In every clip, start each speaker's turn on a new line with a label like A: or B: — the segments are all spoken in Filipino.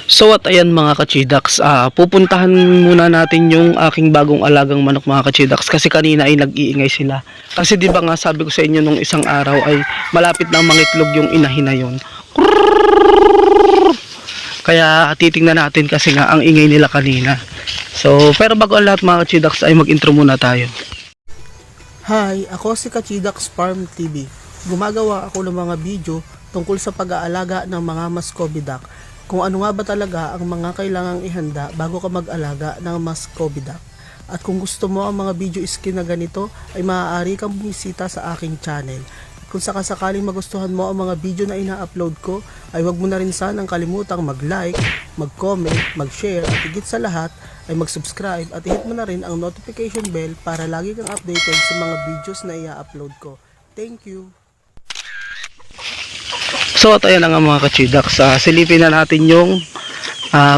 A: So at ayan mga kachidax, pupuntahan muna natin yung aking bagong alagang manok mga kachidax kasi kanina ay nag-iingay sila. Kasi di ba nga sabi ko sa inyo nung isang araw ay malapit nang mangitlog yung inahin na yun. Kaya titingnan natin kasi nga ang ingay nila kanina. So pero bago ang lahat mga kachidax ay mag-intro muna tayo.
B: Hi, ako si Kachidax Farm TV. Gumagawa ako ng mga video tungkol sa pag-aalaga ng mga Muscovy duck. Kung ano nga ba talaga ang mga kailangang ihanda bago ka mag-alaga ng Muscovy duck. At kung gusto mo ang mga video skin na ganito, ay maaari kang bumisita sa aking channel. Kung sakasakaling magustuhan mo ang mga video na ina-upload ko, ay huwag mo na rin sanang kalimutang mag-like, mag-comment, mag-share at higit sa lahat ay mag-subscribe at i-hit mo na rin ang notification bell para lagi kang updated sa mga videos na i-upload ko. Thank you!
A: So at ayan na nga mga kachidax, silipin na natin yung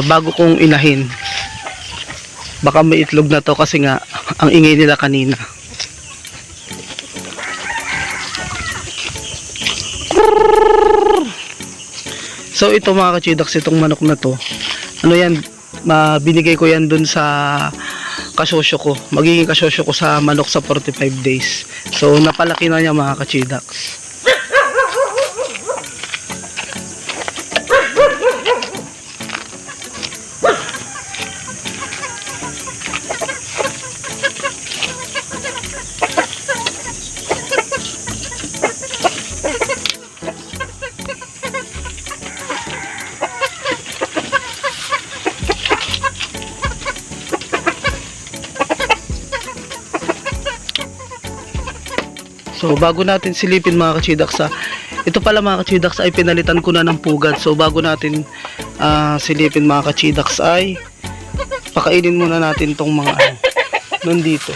A: bago kong inahin. Baka may itlog na to kasi nga ang ingay nila kanina. So ito mga kachidax, itong manok na to, ano yan, binigay ko yan dun sa kasosyo ko. Magiging kasosyo ko sa manok sa 45 days. So napalaki na niya mga kachidax. So bago natin silipin mga kachidax, ito pala mga kachidax ay pinalitan ko na ng pugad. So bago natin silipin mga kachidax ay pakainin muna natin tong mga nandito.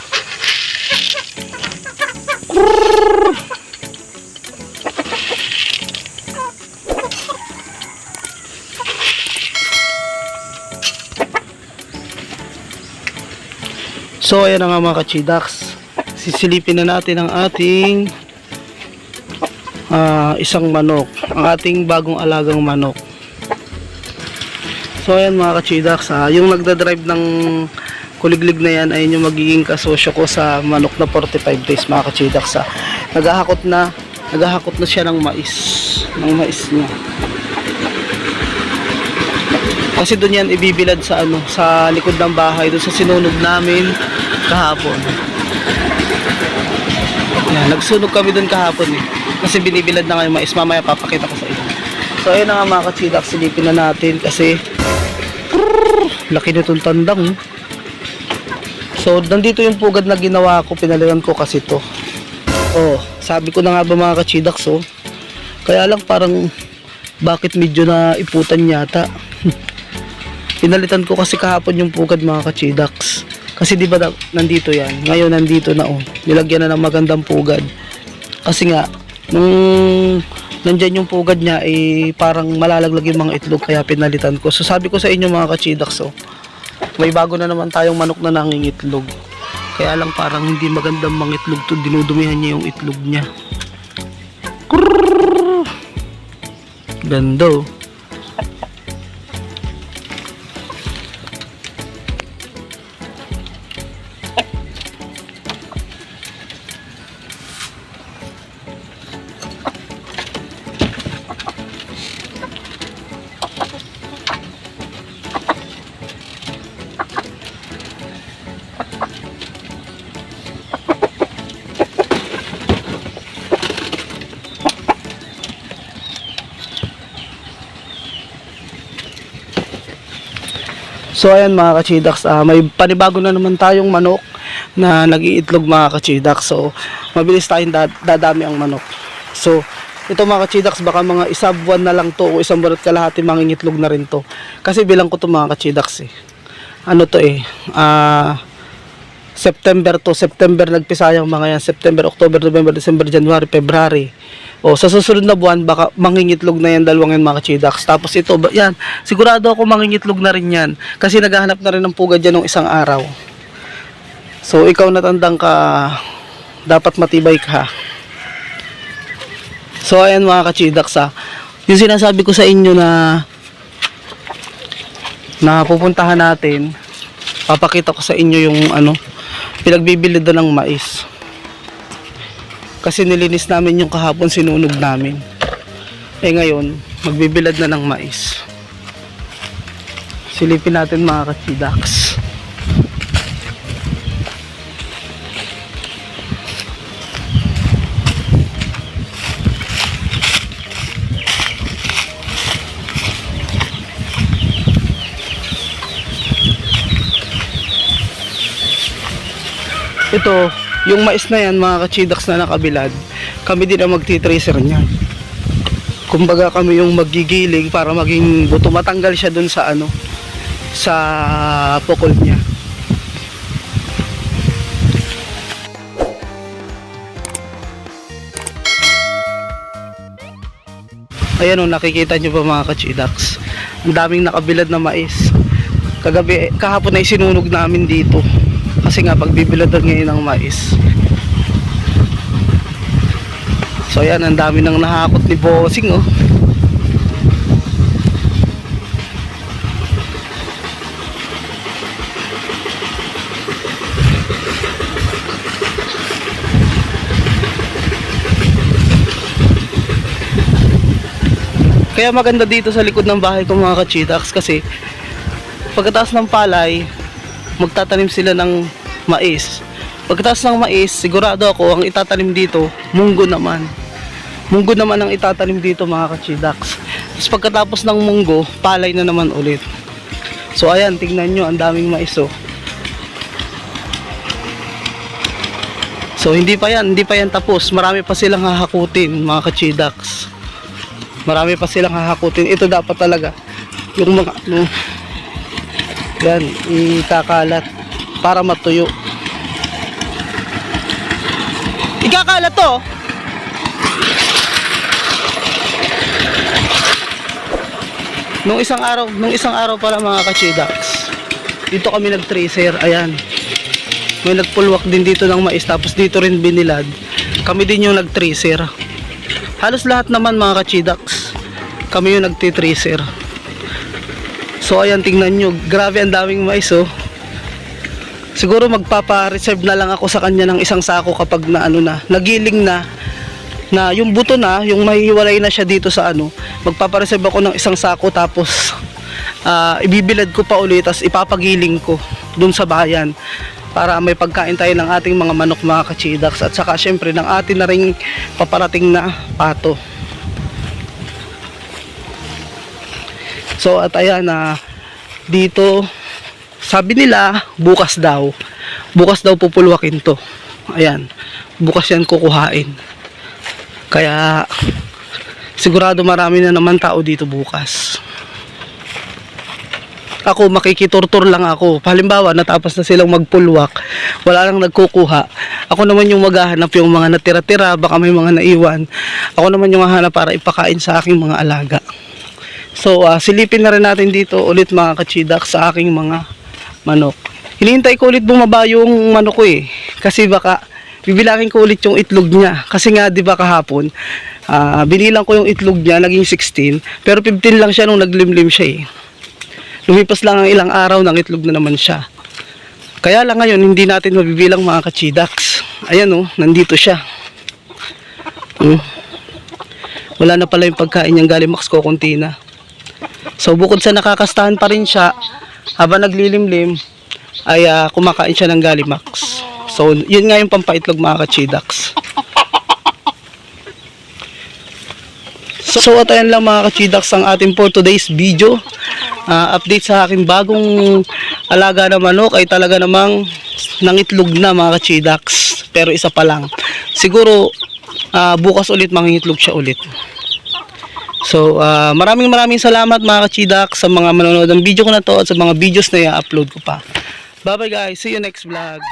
A: So ayan na nga mga kachidax, sisilipin na natin ang ating isang manok, ang ating bagong alagang manok. So ayan mga kachidax, yung nagdadrive ng kuliglig na yan ay yung magiging kasosyo ko sa manok na 45 days mga kachidax. Naghahakot na siya ng mais niya. Kasi doon yan ibibilad sa sa likod ng bahay, doon sa sinunog namin kahapon. Yan, nagsunog kami doon kahapon kasi binibilad na nga yung mais. Mamaya papakita ko sa inyo. So ayun na nga mga kachidax, silipin na natin kasi laki nitong tandang. So nandito yung pugad na ginawa ko, pinalitan ko kasi to. Oh, sabi ko na nga ba mga kachidax, kaya lang parang bakit medyo na iputan yata. Pinalitan ko kasi kahapon yung pugad mga kachidax. Kasi di ba nandito yan, ngayon nandito na nilagyan na ng magandang pugad. Kasi nga nung nandyan yung pugad niya parang malalaglag yung mga itlog, kaya pinalitan ko. So sabi ko sa inyo mga kachidax, may bago na naman tayong manok na nangingitlog. Kaya lang parang hindi magandang mangitlog to, dinudumihan niya yung itlog niya. Ganda. So ayan mga kachidax, may panibago na naman tayong manok na nag-iitlog mga kachidax. So mabilis tayong dadami ang manok. So ito mga kachidax, baka mga isang buwan na lang to o isang buwan at kalahati mangingitlog na rin to. Kasi bilang ko to mga kachidax ano to September nagpisa yung mga yan. September, October, November, December, January, February. O sa susunod na buwan baka mangingitlog na yan, dalawang yan mga kachidax. Tapos ito, yan, sigurado ako mangingitlog na rin yan. Kasi naghahanap na rin ng pugad yan ng isang araw. So ikaw natandang ka, dapat matibay ka. So ayan mga kachidax, yung sinasabi ko sa inyo na na pupuntahan natin. Papakita ko sa inyo yung pinagbibilid doon ng mais. Kasi nilinis namin yung kahapon, sinunog namin. Ngayon, magbibilad na ng mais. Silipin natin mga kachidaks. Ito, yung mais na yan mga kachidaks na nakabilad, kami din ang magti-tracer niyan. Kumbaga kami yung magigilig para maging buto, matanggal siya dun sa sa pukol niya. Ayan o, nakikita nyo ba mga kachidaks, ang daming nakabilad na mais. Kahapon ay sinunog namin dito kasi nga pagbibiladan ngayon ng mais. So ayan, ang dami nang nahakot ni Bossing oh. Kaya maganda dito sa likod ng bahay ko mga kachidaks, kasi pagkatapos ng palay magtatanim sila ng mais. Pagkatapos ng mais, sigurado ako ang itatanim dito, munggo naman. Munggo naman ang itatanim dito mga kachidaks. Tapos pagkatapos ng munggo, palay na naman ulit. So ayan, tingnan nyo, ang daming mais oh. So hindi pa yan tapos. Marami pa silang hahakutin mga kachidaks. Marami pa silang hahakutin. Ito dapat talaga yung mga yan, ikakalat para matuyo. Ikakalat to. Nung isang araw pala mga kachidaks, dito kami nag-tracer. Ayan, may nagpulwak din dito ng mais, tapos dito rin binilad. Kami din yung nag-tracer. Halos lahat naman mga kachidaks, kami yung nagti-tracer. So ayan, tingnan nyo, grabe ang daming mais oh. Siguro magpapa-reserve na lang ako sa kanya ng isang sako kapag nagiling na yung buto na, yung mahihiwalay na siya dito sa magpapa-reserve ako ng isang sako, tapos ibibilad ko pa ulit, tapos ipapagiling ko dun sa bayan para may pagkain tayo ng ating mga manok mga kachidaks, at saka syempre ng atin na ring paparating na pato. So at ayan, dito sabi nila bukas daw pupulwakin to. Ayan, bukas yan kukuhain. Kaya sigurado marami na naman tao dito bukas. Ako makikiturtur lang ako. Halimbawa natapos na silang magpulwak, wala nang nagkukuha, ako naman yung maghahanap yung mga natira-tira, baka may mga naiwan. Ako naman yung hahanap para ipakain sa aking mga alaga. So silipin na rin natin dito ulit mga kachidaks sa aking mga manok. Hinihintay ko ulit bumaba yung manok ko kasi baka bibilangin ko ulit yung itlog niya. Kasi nga 'di ba kahapon binilang ko yung itlog niya, naging 16, pero 15 lang siya nung naglimlim siya Lumipas lang ang ilang araw, ng itlog na naman siya. Kaya lang ngayon hindi natin mabibilang mga kachidaks. Ayan nandito siya. Wala na pala yung pagkain niyang Gallimax ko konti na. So bukod sa nakakastahan pa rin siya, habang naglilimlim ay kumakain siya ng Gallimax. So yun nga yung pampaitlog mga kachidaks. So at ayan lang mga kachidaks ang ating for today's video. Update sa aking bagong alaga na manok, ay talaga namang nangitlog na mga kachidaks, pero isa pa lang. Siguro bukas ulit mangingitlog siya ulit. So maraming salamat mga kachidaks sa mga manonood ng video ko na to at sa mga videos na i-upload ko pa. Bye bye guys, see you next vlog.